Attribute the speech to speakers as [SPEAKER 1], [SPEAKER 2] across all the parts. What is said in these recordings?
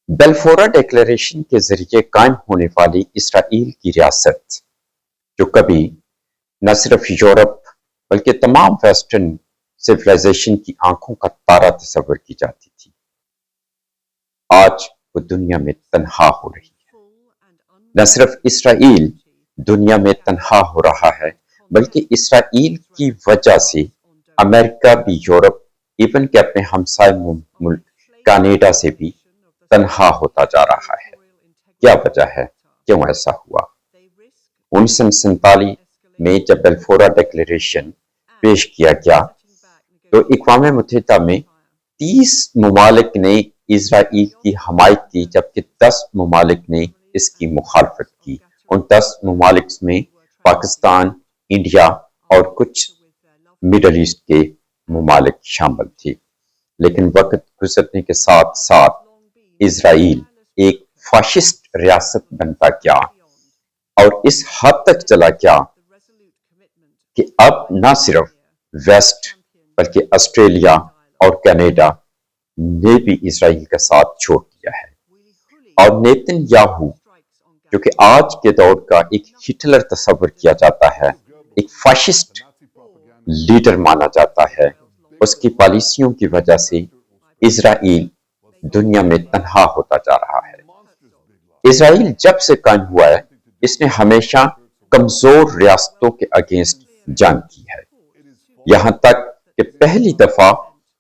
[SPEAKER 1] बेलफोरा declaration के जरिए कायम होने वाली इसराइल की रियासत, जो कभी न सिर्फ यूरोप बल्कि तमाम वेस्टर्न सिविलाइजेशन की आंखों का तारा तस्वर की जाती थी, आज वो दुनिया में तन्हा हो रही है। न सिर्फ इसराइल दुनिया में तन्हा हो रहा है, बल्कि इसराइल की वजह से अमेरिका भी यूरोप, इवन के अपने हमसाय मुल्क कनाडा से भी तन्हा होता जा रहा है। क्या वजह है, क्यों ऐसा हुआ? 1947 में जब बेलफोरा डिक्लेरेशन पेश किया गया तो अक़वाम मुत्तहिदा में 30 ममालिक ने इसराइल की हमायत की, जबकि 10 ममालिक ने इसकी मुखालफत की। उन 10 ममालिक में पाकिस्तान, इंडिया और कुछ मिडल ईस्ट के ममालिक शामिल थे। लेकिन वक्त गुजरने के साथ साथ इसराइल एक फाशिस्ट रियासत बनता गया और इस हद तक चला गया कि अब न सिर्फ वेस्ट बल्कि ऑस्ट्रेलिया और कनाडा ने भी इसराइल का साथ छोड़ दिया है। और नेतन्याहू, जो कि आज के दौर का एक हिटलर तस्वर किया जाता है, एक फाशिस्ट लीडर माना जाता है, उसकी पॉलिसियों की वजह से इसराइल दुनिया में तन्हा होता जा रहा है। इसराइल जब से कायम हुआ है, इसने हमेशा कमजोर रियासतों के अगेंस्ट जंग की है, यहां तक कि पहली दफा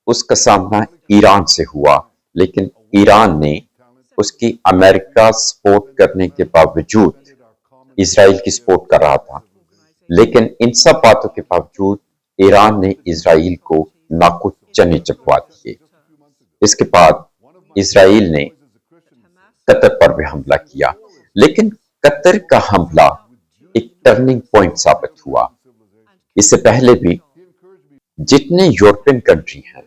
[SPEAKER 1] उसका सामना ईरान से हुआ, लेकिन ईरान ने उसकी अमेरिका सपोर्ट करने के बावजूद इसराइल की सपोर्ट कर रहा था, लेकिन इन सब बातों के बावजूद ईरान ने इसराइल को नाकुच चने चबवा दिए। इसके बाद इसराइल ने कतर पर भी हमला किया, लेकिन कतर का हमला एक टर्निंग पॉइंट साबित हुआ। इससे पहले भी जितने यूरोपियन कंट्री हैं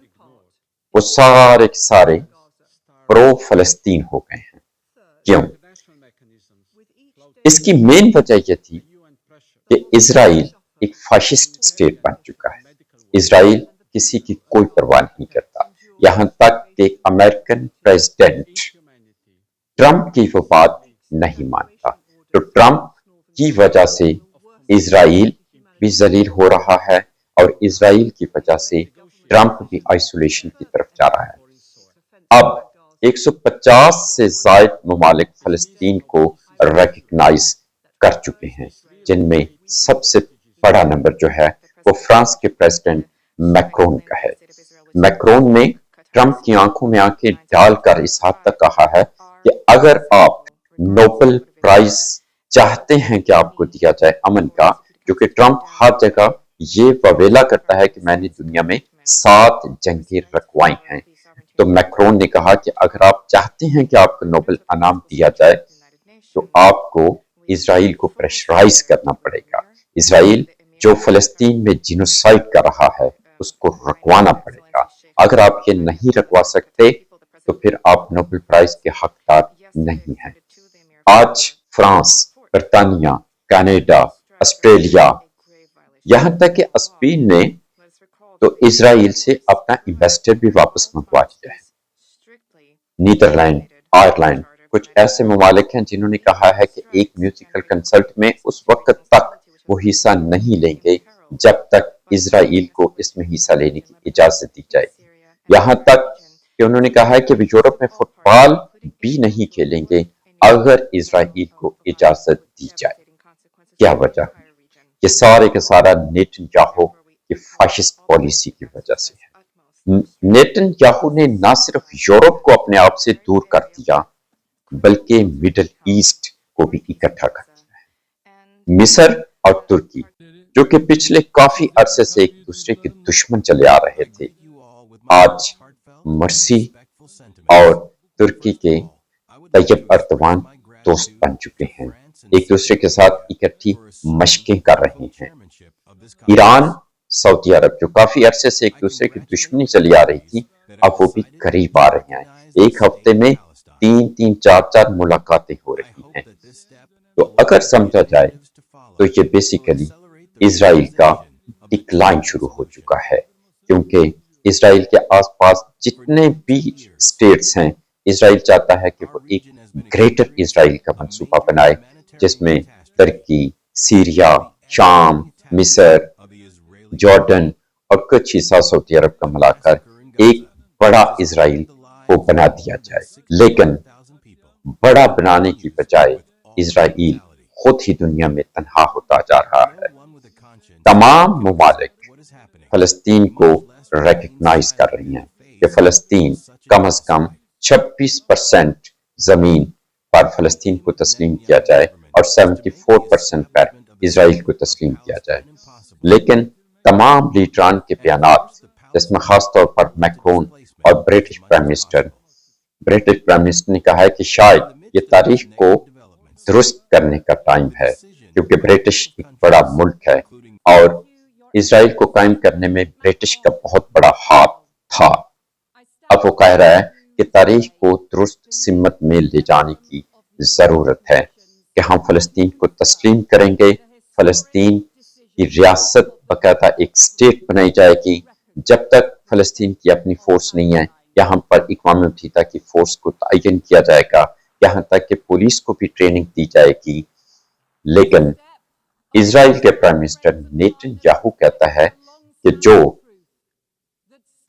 [SPEAKER 1] वो सारे के सारे प्रो फलस्तीन हो गए हैं। क्यों? इसकी मेन वजह यह थी कि इसराइल एक फाशिस्ट स्टेट बन चुका है। इसराइल किसी की कोई परवाह नहीं करता, यहां तक कि अमेरिकन प्रेसिडेंट ट्रंप की वो बात नहीं मानता। तो ट्रंप की वजह से इसराइल भी जलील हो रहा है और इसराइल की वजह से ट्रंप भी आइसोलेशन की तरफ जा रहा है। अब 150 से ज्यादा ममालिक फलस्तीन को रिकॉग्नाइज कर चुके हैं, जिनमें सबसे बड़ा नंबर जो है वो फ्रांस के प्रेसिडेंट मैक्रोन का है। मैक्रोन ने ट्रंप की आंखों में आंखें डालकर इस हद तक कहा है कि अगर आप नोबेल प्राइज चाहते हैं कि आपको दिया जाए अमन का, क्योंकि ट्रंप हर जगह ये ववेला करता है कि मैंने दुनिया में 7 जंगें रखवाई हैं, तो मैक्रोन ने कहा कि अगर आप चाहते हैं कि आपको नोबेल इनाम दिया जाए तो आपको इसराइल को प्रेशराइज करना पड़ेगा। इसराइल जो फलस्तीन में जिनोसाइड कर रहा है उसको रखवाना पड़ेगा। अगर आप ये नहीं रखवा सकते तो फिर आप नोबेल प्राइज के हकदार नहीं हैं। आज फ्रांस, बर्तानिया, कनाडा, ऑस्ट्रेलिया, यहां तक कि स्पेन ने तो इसराइल से अपना इन्वेस्टर भी वापस मंगवा लिया है। नीदरलैंड, आयरलैंड, कुछ ऐसे ममालिक हैं जिन्होंने कहा है कि एक म्यूजिकल कंसर्ट में उस वक्त तक वो हिस्सा नहीं लेंगे जब तक इसराइल को इसमें हिस्सा लेने की इजाजत दी जाएगी। यहां तक कि उन्होंने कहा है कि वे यूरोप में फुटबॉल भी नहीं खेलेंगे अगर इसराइल को इजाजत दी जाए। क्या वजह? ये सारे का सारा नेतन्याहू की फाशिस्ट पॉलिसी की वजह से है। नेतन्याहू ने न सिर्फ यूरोप को अपने आप से दूर कर दिया, बल्कि मिडिल ईस्ट को भी इकट्ठा कर दिया है। मिस्र और तुर्की, जो कि पिछले काफी अरसे से एक दूसरे के दुश्मन चले आ रहे थे, आज मर्सी और तुर्की के तैयब अर्दवान दोस्त बन चुके हैं, एक दूसरे के साथ इकट्ठी मशकें कर रहे हैं। ईरान, सऊदी अरब, जो काफी अरसे से एक दूसरे की दुश्मनी चली आ रही थी, अब वो भी करीब आ रहे हैं। एक हफ्ते में 3-3, 4-4 मुलाकातें हो रही हैं। तो अगर समझा जाए तो ये बेसिकली इसराइल का डिक्लाइन शुरू हो चुका है, क्योंकि इसराइल के आसपास जितने भी स्टेट्स हैं اسرائیل چاہتا ہے کہ وہ ایک گریٹر اسرائیل کا منصوبہ بنائے جس میں ترکی، سیریا، شام، مصر، جارڈن اور کچھ حصہ سعودی عرب کا ملا کر ایک بڑا اسرائیل کو بنا دیا جائے، لیکن بڑا بنانے کی بجائے اسرائیل خود ہی دنیا میں تنہا ہوتا جا رہا ہے۔ تمام ممالک فلسطین کو ریکگنائز کر رہی ہیں کہ فلسطین کم از کم 26% زمین پر فلسطین کو تسلیم کیا جائے اور 74% پر اسرائیل کو تسلیم کیا جائے، لیکن تمام لیڈران کے بیانات جس میں خاص طور پر میکرون اور برٹش پرائم منسٹر نے کہا ہے کہ شاید یہ تاریخ کو درست کرنے کا ٹائم ہے، کیونکہ برٹش ایک بڑا ملک ہے اور اسرائیل کو قائم کرنے میں برٹش کا بہت بڑا ہاتھ تھا۔ اب وہ کہہ رہا ہے کہ تاریخ کو درست سمت میں لے جانے کی ضرورت ہے کہ ہم فلسطین کو تسلیم کریں گے، فلسطین کی ریاست باقاعدہ ایک اسٹیٹ بنائی جائے گی، جب تک فلسطین کی اپنی فورس نہیں ہے یہاں پر اقوام متحدہ کی فورس کو تعین کیا جائے گا، یہاں تک کہ پولیس کو بھی ٹریننگ دی جائے گی۔ لیکن اسرائیل کے پرائم منسٹر نیتن یاہو کہتا ہے کہ جو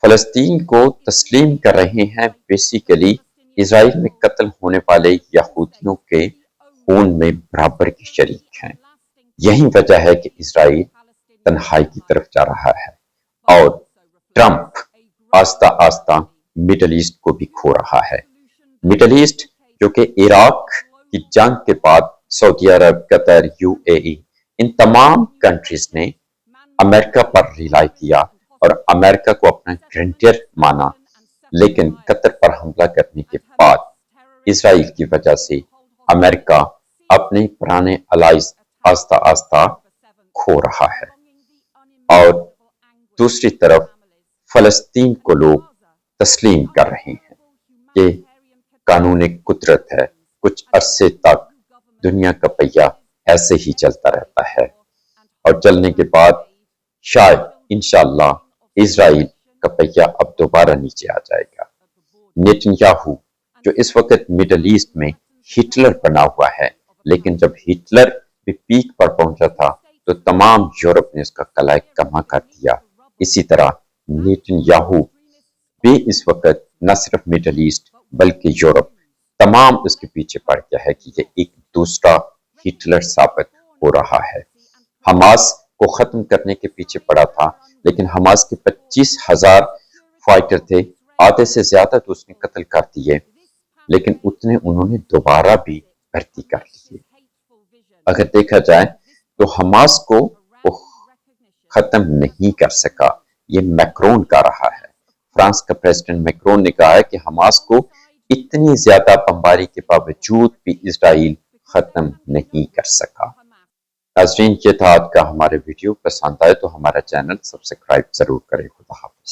[SPEAKER 1] فلسطین کو تسلیم کر رہے ہیں بیسیکلی اسرائیل میں قتل ہونے والے یہودیوں کے خون میں برابر کے شریک ہیں۔ یہی وجہ ہے کہ اسرائیل تنہائی کی طرف جا رہا ہے اور ٹرمپ آہستہ آہستہ مڈل ایسٹ کو بھی کھو رہا ہے۔ مڈل ایسٹ جو کہ عراق کی جنگ کے بعد سعودی عرب، قطر، UAE ان تمام کنٹریز نے امریکہ پر ریلائی کیا اور امریکہ کو اپنا گرینٹر مانا، لیکن قطر پر حملہ کرنے کے بعد اسرائیل کی وجہ سے امریکہ اپنے پرانے الائز آہستہ آہستہ کھو رہا ہے، اور دوسری طرف فلسطین کو لوگ تسلیم کر رہے ہیں کہ قانون قدرت ہے، کچھ عرصے تک دنیا کا پہیہ ایسے ہی چلتا رہتا ہے اور چلنے کے بعد شاید انشاءاللہ اسرائیل کا پہیہ اب دوبارہ نیچے آ جائے گا۔ نیتن یاہو جو اس وقت مڈل ایسٹ میں ہٹلر بنا ہوا ہے، لیکن جب ہٹلر بھی پیک پر پہنچا تھا تو تمام یورپ نے اس کا قلعہ کما کر دیا، اسی طرح نیتن یاہو بھی اس وقت نہ صرف مڈل ایسٹ بلکہ یورپ تمام اس کے پیچھے پڑ گیا ہے کہ یہ ایک دوسرا ہٹلر ثابت ہو رہا ہے۔ حماس کو ختم کرنے کے پیچھے پڑا تھا، لیکن حماس کے 25,000 فائٹر تھے، آدھے سے زیادہ تو اس نے قتل کر دیے، لیکن اتنے انہوں نے دوبارہ بھی بھرتی کر لیے۔ اگر دیکھا جائے تو حماس کو وہ ختم نہیں کر سکا، یہ میکرون کا رہا ہے۔ فرانس کا پریزیڈنٹ میکرون نے کہا ہے کہ حماس کو اتنی زیادہ بمباری کے باوجود بھی اسرائیل ختم نہیں کر سکا۔ ناظرین، یہ تھا آج کا ہمارے ویڈیو، پسند آئے تو ہمارا چینل سبسکرائب ضرور کریں۔ خدا حافظ۔